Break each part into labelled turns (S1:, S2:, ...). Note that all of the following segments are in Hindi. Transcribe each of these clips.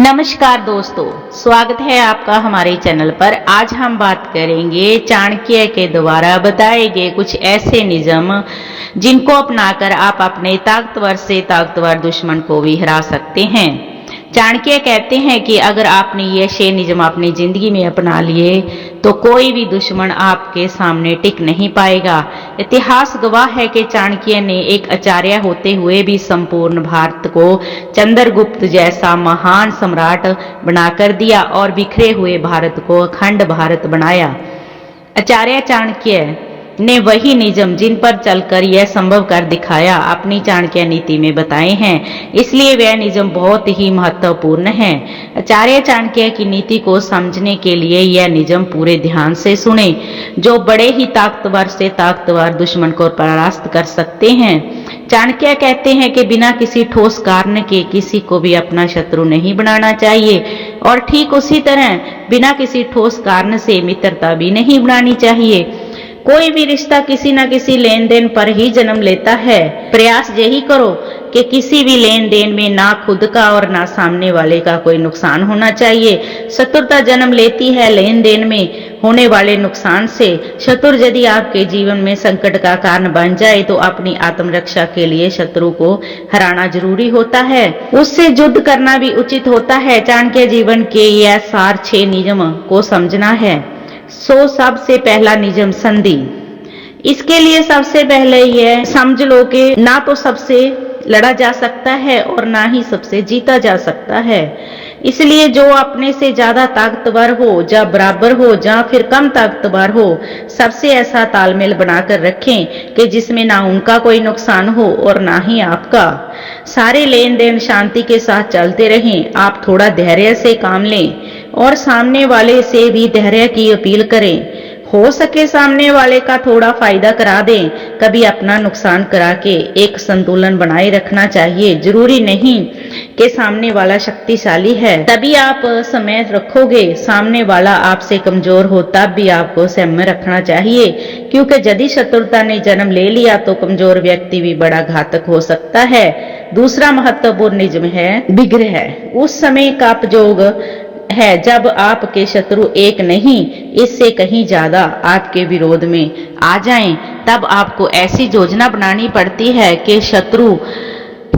S1: नमस्कार दोस्तों, स्वागत है आपका हमारे चैनल पर। आज हम बात करेंगे चाणक्य के द्वारा बताए गए कुछ ऐसे नियम जिनको अपनाकर आप अपने ताकतवर से ताकतवर दुश्मन को भी हरा सकते हैं। चाणक्य कहते हैं कि अगर आपने ये 6 नियम अपनी जिंदगी में अपना लिए तो कोई भी दुश्मन आपके सामने टिक नहीं पाएगा। इतिहास गवाह है कि चाणक्य ने एक आचार्य होते हुए भी संपूर्ण भारत को चंद्रगुप्त जैसा महान सम्राट बनाकर दिया और बिखरे हुए भारत को अखंड भारत बनाया। आचार्य चाणक्य ने वही नियम जिन पर चलकर यह संभव कर दिखाया अपनी चाणक्य नीति में बताए हैं, इसलिए वह नियम बहुत ही महत्वपूर्ण है। आचार्य चाणक्य की नीति को समझने के लिए यह नियम पूरे ध्यान से सुने, जो बड़े ही ताकतवर से ताकतवर दुश्मन को परास्त कर सकते हैं। चाणक्य कहते हैं कि बिना किसी ठोस कारण के किसी को भी अपना शत्रु नहीं बनाना चाहिए और ठीक उसी तरह बिना किसी ठोस कारण से मित्रता भी नहीं बनानी चाहिए। कोई भी रिश्ता किसी न किसी लेन देन पर ही जन्म लेता है। प्रयास यही करो कि किसी भी लेन देन में ना खुद का और ना सामने वाले का कोई नुकसान होना चाहिए। शत्रुता जन्म लेती है लेन देन में होने वाले नुकसान से। शत्रु यदि आपके जीवन में संकट का कारण बन जाए तो अपनी आत्मरक्षा के लिए शत्रु को हराना जरूरी होता है, उससे युद्ध करना भी उचित होता है। चाणक्य जीवन के यह सार 6 नियम को समझना है। सबसे पहला नियम संधि। इसके लिए सबसे पहले यह समझ लो कि ना तो सबसे लड़ा जा सकता है और ना ही सबसे जीता जा सकता है। इसलिए जो अपने से ज्यादा ताकतवर हो, या बराबर हो, या फिर कम ताकतवर हो, सबसे ऐसा तालमेल बनाकर रखें कि जिसमें ना उनका कोई नुकसान हो और ना ही आपका। सारे लेन देन शांति के साथ चलते रहें। आप थोड़ा धैर्य से काम लें और सामने वाले से भी धैर्य की अपील करें। हो सके सामने वाले का थोड़ा फायदा करा दें, कभी अपना नुकसान करा के एक संतुलन बनाए रखना चाहिए। जरूरी नहीं कि सामने वाला शक्तिशाली है तभी आप समय रखोगे। सामने वाला आपसे कमजोर हो तब भी आपको संयम रखना चाहिए, क्योंकि यदि शत्रुता ने जन्म ले लिया तो कमजोर व्यक्ति भी बड़ा घातक हो सकता है। दूसरा महत्वपूर्ण नियम है विग्रह। उस समय का प्रयोग है जब आपके शत्रु एक नहीं, इससे कहीं ज्यादा आपके विरोध में आ जाएं, तब आपको ऐसी योजना बनानी पड़ती है कि शत्रु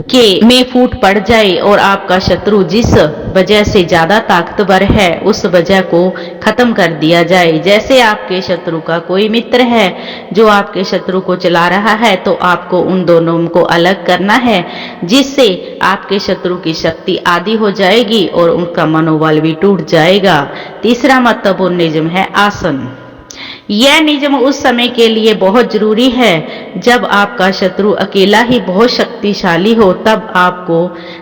S1: के में फूट पड़ जाए और आपका शत्रु जिस वजह से ज्यादा ताकतवर है उस वजह को खत्म कर दिया जाए। जैसे आपके शत्रु का कोई मित्र है जो आपके शत्रु को चला रहा है, तो आपको उन दोनों को अलग करना है, जिससे आपके शत्रु की शक्ति आधी हो जाएगी और उनका मनोबल भी टूट जाएगा। तीसरा महत्वपूर्ण नियम है आसन। यह नियम उस समय के लिए बहुत जरूरी है जब आपका शत्रु अकेला ही बहुत शक्तिशाली हो, तब आपको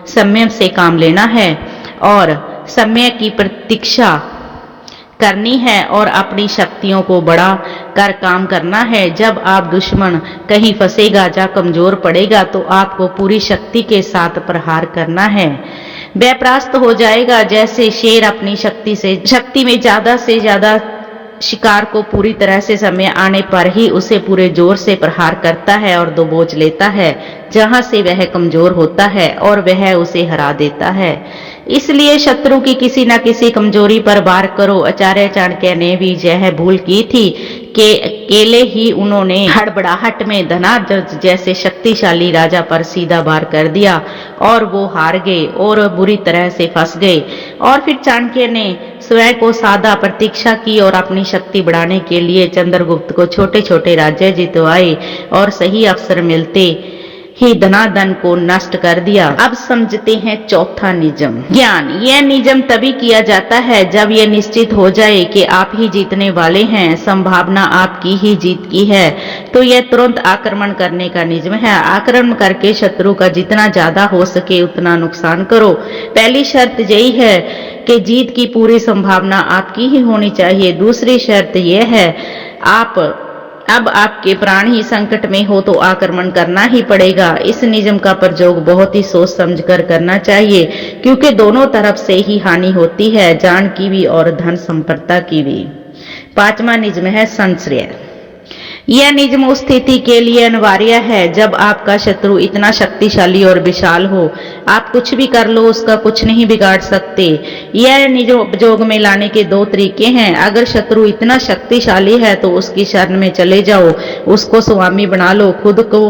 S1: संयम से काम लेना है और समय की प्रतीक्षा करनी है और अपनी शक्तियों को बढ़ा कर काम करना है। जब आप दुश्मन कहीं फंसेगा या कमजोर पड़ेगा तो आपको पूरी शक्ति के साथ प्रहार करना है। वह परास्त हो जाएगा जैसे शेर अपनी शक्ति में ज्यादा से ज्यादा शिकार को पूरी तरह से समय आने पर ही उसे पूरे जोर से प्रहार करता है और दबोच लेता है, जहां से वह कमजोर होता है और वह उसे हरा देता है। इसलिए शत्रु की किसी न किसी कमजोरी पर वार करो। आचार्य चाणक्य ने भी यह भूल की थी कि अकेले ही उन्होंने हड़बड़ाहट में धनार्जन जैसे शक्तिशाली राजा पर सीधा वार कर दिया और वो हार गए और बुरी तरह से फंस गए। और फिर चाणक्य ने स्वयं को साधा प्रतीक्षा की और अपनी शक्ति बढ़ाने के लिए चंद्रगुप्त को छोटे छोटे राज्य जितवाए और सही अवसर मिलते ही धनाधन को नष्ट कर दिया। अब समझते हैं चौथा नियम ज्ञान। यह नियम तभी किया जाता है जब यह निश्चित हो जाए कि आप ही जीतने वाले हैं, संभावना आपकी ही जीत की है, तो यह तुरंत आक्रमण करने का नियम है। आक्रमण करके शत्रु का जितना ज्यादा हो सके उतना नुकसान करो। पहली शर्त यही है कि जीत की पूरी संभावना आपकी ही होनी चाहिए। दूसरी शर्त यह है अब आपके प्राण ही संकट में हो तो आक्रमण करना ही पड़ेगा। इस नियम का प्रयोग बहुत ही सोच समझकर करना चाहिए, क्योंकि दोनों तरफ से ही हानि होती है, जान की भी और धन संपदा की भी। 5वां नियम है संशय। यह नियम उस स्थिति के लिए अनिवार्य है जब आपका शत्रु इतना शक्तिशाली और विशाल हो, आप कुछ भी कर लो उसका कुछ नहीं बिगाड़ सकते। यह नियम उपयोग में लाने के दो तरीके हैं। अगर शत्रु इतना शक्तिशाली है तो उसकी शरण में चले जाओ, उसको स्वामी बना लो, खुद को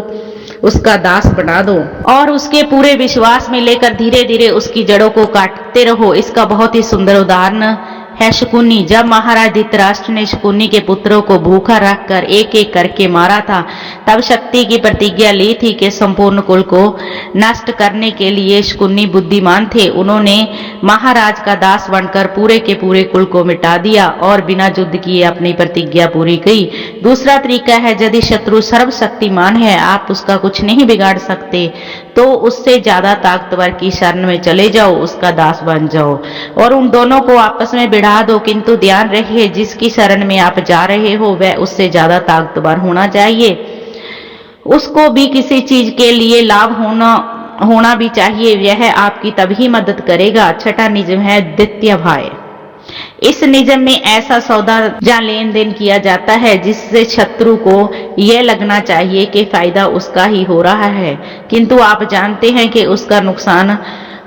S1: उसका दास बना दो और उसके पूरे विश्वास में लेकर धीरे धीरे उसकी जड़ों को काटते रहो। इसका बहुत ही सुंदर उदाहरण है शकुनी। जब महाराज धृतराष्ट्र ने शकुनी के पुत्रों को भूखा रखकर एक एक करके मारा था, तब शक्ति की प्रतिज्ञा ली थी कि संपूर्ण कुल को नष्ट करने के लिए। शकुनी बुद्धिमान थे, उन्होंने महाराज का दास बनकर पूरे के पूरे कुल को मिटा दिया और बिना युद्ध किए अपनी प्रतिज्ञा पूरी की। दूसरा तरीका है, यदि शत्रु सर्वशक्तिमान है, आप उसका कुछ नहीं बिगाड़ सकते, तो उससे ज्यादा ताकतवर की शरण में चले जाओ, उसका दास बन जाओ और उन दोनों को आपस में भिड़ा दो। किंतु ध्यान रखिए, जिसकी शरण में आप जा रहे हो वह उससे ज्यादा ताकतवर होना चाहिए, उसको भी किसी चीज के लिए लाभ होना भी चाहिए। यह आपकी तभी मदद करेगा। छठा नियम है द्वितीय भाय। इस नियम में ऐसा सौदा या लेन देन किया जाता है जिससे शत्रु को यह लगना चाहिए कि फायदा उसका ही हो रहा है, किंतु आप जानते हैं कि उसका नुकसान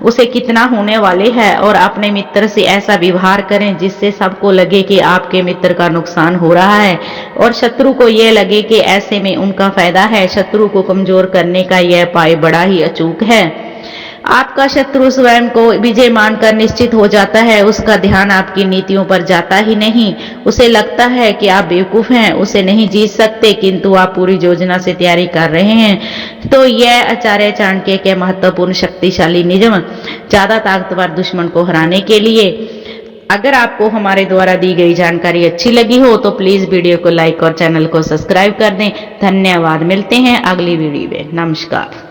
S1: उसे कितना होने वाले है, और अपने मित्र से ऐसा व्यवहार करें जिससे सबको लगे कि आपके मित्र का नुकसान हो रहा है और शत्रु को यह लगे कि ऐसे में उनका फायदा है। शत्रु को कमजोर करने का यह उपाय बड़ा ही अचूक है। आपका शत्रु स्वयं को विजय मानकर निश्चित हो जाता है, उसका ध्यान आपकी नीतियों पर जाता ही नहीं। उसे लगता है कि आप बेवकूफ हैं, उसे नहीं जीत सकते, किंतु आप पूरी योजना से तैयारी कर रहे हैं। तो यह आचार्य चाणक्य के महत्वपूर्ण शक्तिशाली नियम ज्यादा ताकतवर दुश्मन को हराने के लिए। अगर आपको हमारे द्वारा दी गई जानकारी अच्छी लगी हो तो प्लीज वीडियो को लाइक और चैनल को सब्सक्राइब कर दें। धन्यवाद। मिलते हैं अगली वीडियो में। नमस्कार।